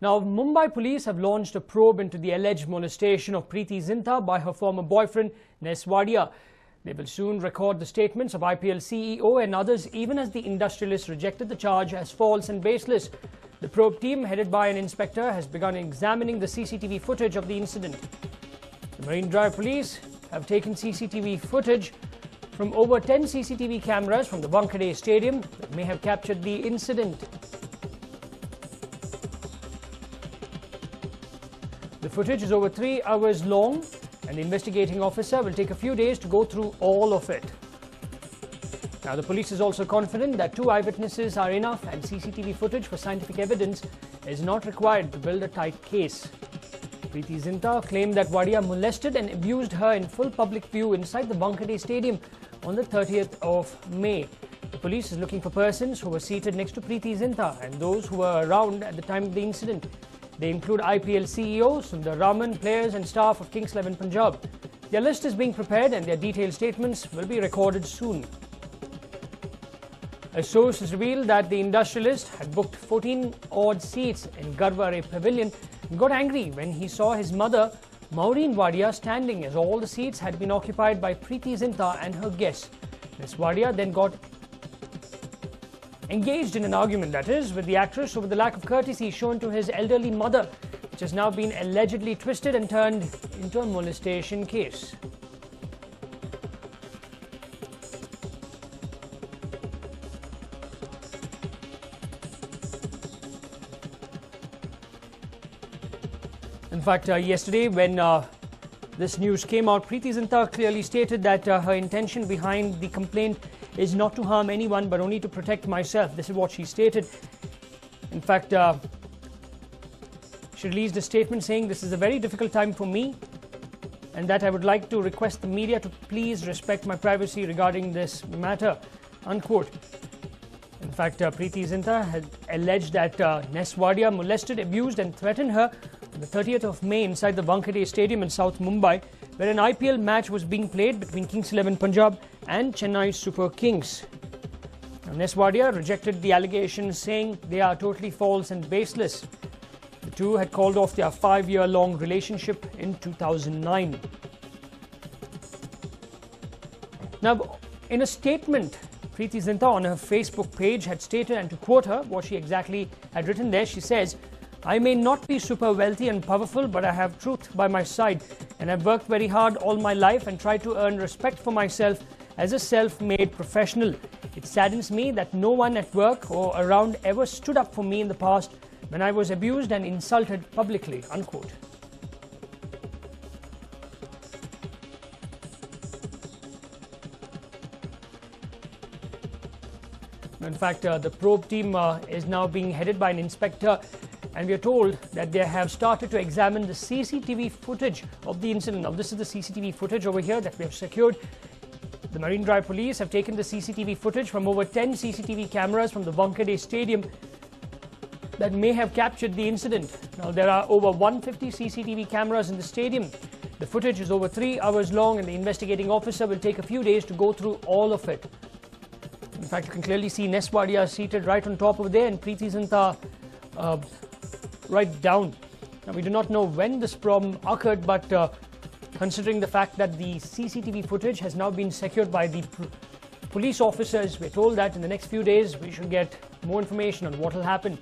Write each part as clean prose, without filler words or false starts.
Now, Mumbai police have launched a probe into the alleged molestation of Preity Zinta by her former boyfriend, Ness. They will soon record the statements of IPL CEO and others, even as the industrialist rejected the charge as false and baseless. The probe team, headed by an inspector, has begun examining the CCTV footage of the incident. The Marine Drive police have taken CCTV footage from over 10 CCTV cameras from the Wankhede Stadium that may have captured the incident. The footage is over 3 hours long, and the investigating officer will take a few days to go through all of it. Now, the police is also confident that 2 eyewitnesses are enough and CCTV footage for scientific evidence is not required to build a tight case. Preity Zinta claimed that Wadia molested and abused her in full public view inside the Wankhede Stadium on the 30th of May. The police is looking for persons who were seated next to Preity Zinta and those who were around at the time of the incident. They include IPL CEO, Sundar Raman, players and staff of Kings 11 Punjab. Their list is being prepared and their detailed statements will be recorded soon. A source has revealed that the industrialist had booked 14 odd seats in Garware Pavilion and got angry when he saw his mother, Maureen Wadia, standing as all the seats had been occupied by Preity Zinta and her guests. Ms. Wadia then got engaged in an argument, that is, with the actress over the lack of courtesy shown to his elderly mother, which has now been allegedly twisted and turned into a molestation case. In fact, yesterday when this news came out, Preity Zinta clearly stated that her intention behind the complaint is not to harm anyone but only to protect myself. This is what she stated. In fact, she released a statement saying, "This is a very difficult time for me and that I would like to request the media to please respect my privacy regarding this matter," unquote. In fact, Preity Zinta had alleged that Ness Wadia molested, abused and threatened her on the 30th of May inside the Wankhede Stadium in South Mumbai, where an IPL match was being played between Kings 11 Punjab and Chennai Super Kings. Now, Ness Wadia rejected the allegations, saying they are totally false and baseless. The two had called off their 5-year-long relationship in 2009. Now, in a statement, Preity Zinta on her Facebook page had stated, and to quote her, what she exactly had written there, she says, "I may not be super wealthy and powerful, but I have truth by my side, and I've worked very hard all my life and tried to earn respect for myself as a self-made professional. It saddens me that no one at work or around ever stood up for me in the past when I was abused and insulted publicly," unquote. In fact, the probe team is now being headed by an inspector, and we are told that they have started to examine the CCTV footage of the incident. Now, this is the CCTV footage over here that we have secured. The Marine Drive police have taken the CCTV footage from over 10 CCTV cameras from the Wankhede Stadium that may have captured the incident. Now, there are over 150 CCTV cameras in the stadium. The footage is over 3 hours long, and the investigating officer will take a few days to go through all of it. In fact, you can clearly see Ness Wadia seated right on top over there and Preity Zinta right down. Now, we do not know when this problem occurred, but considering the fact that the CCTV footage has now been secured by the police officers, we're told that in the next few days we should get more information on what will happen.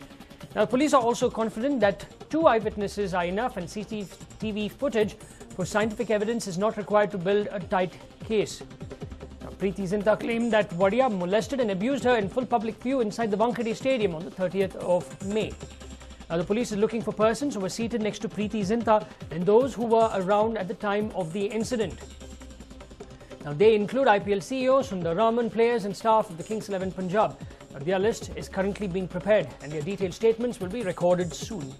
Now, police are also confident that 2 eyewitnesses are enough and CCTV footage for scientific evidence is not required to build a tight case. Now, Preity Zinta claimed that Wadia molested and abused her in full public view inside the Wankhede Stadium on the 30th of May. Now, the police is looking for persons who were seated next to Preity Zinta and those who were around at the time of the incident. Now, they include IPL CEO, Sundar Raman, players and staff of the Kings 11 Punjab. Now, their list is currently being prepared and their detailed statements will be recorded soon.